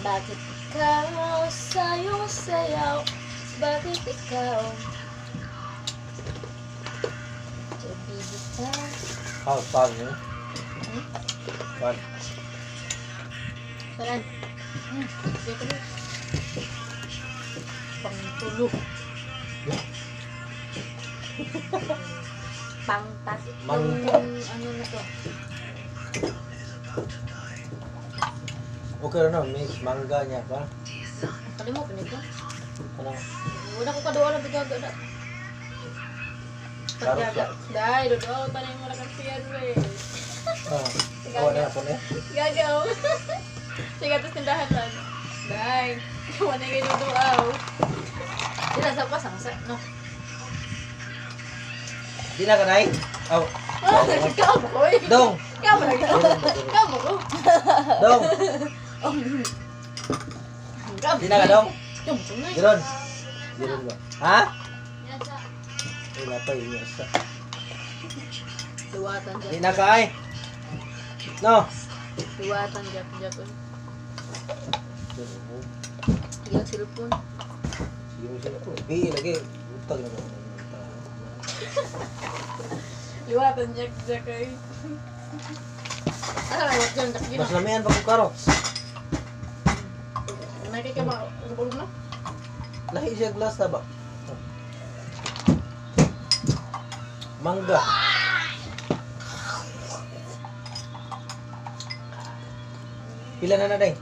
Bakit ikaw sayaw-sayaw? Bakit ikaw bibita? Pan yun. Pan. Saan? Dito na. Pangtulog. Pangtat. Mangga. Ano na to? Okay na, may mangga niya pa. Kalimot na ito. Ano? Wala ko kadoa na bigaga na. Karot siya. Dahil, doon tayo mo na kansiyan, we. Awa na po niya. Gagaw. Sige, tapos tindahan lang. Dahil, kawan na kayo doaw. Sila sa pasang, no? Di na ka na Aw. Ikaw mo ko eh. Dong. Ikaw mo ko. Ikaw mo ko. Dong. Di na ka dong. Yung tunay. Giron. Giron ba? Ha? Wala pa yun yasa. Luwatan Di dyan. na ka ay. No. Luwatan dyan. Yung silpon. Yung sila po. Di lagi. Utag na ko. Luwatan dyan ay. Ano na luwatan dyan? Mas lamihan pa kong karot. May kaya ba? Sabog na? Lahi siya glass na ba? Mangga. Pila na day?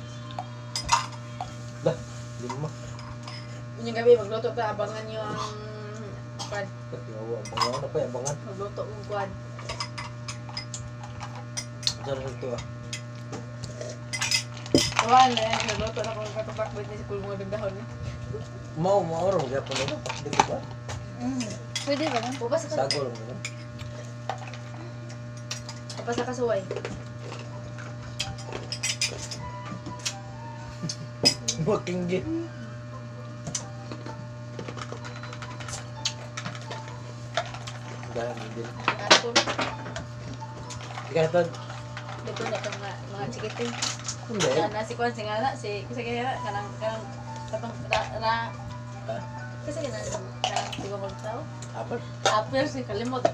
Dah, 5. Yung gabi, magluto ta. Abangan nyo ang kwan. Yawa, abangan na pa yung abangan. Magluto ang kwan. Diyan ito ah. Kawan na yan. Nagluto na kung katubak-bit ni si Kulmo ng dahon. Mau orang dia pun itu. Dito ba? Pwede ba lang? Bubas ka. Sagol mo. Apa sa kasuway? Walking git. Dahil din. Ako. Ikaw Dito na itong mga chikiting. hindi. Na si Kwan, si Ngala, si Kusagaya, kanang katong na Ah, kasi kanang di ba magtao? apa? Apel si kalimot.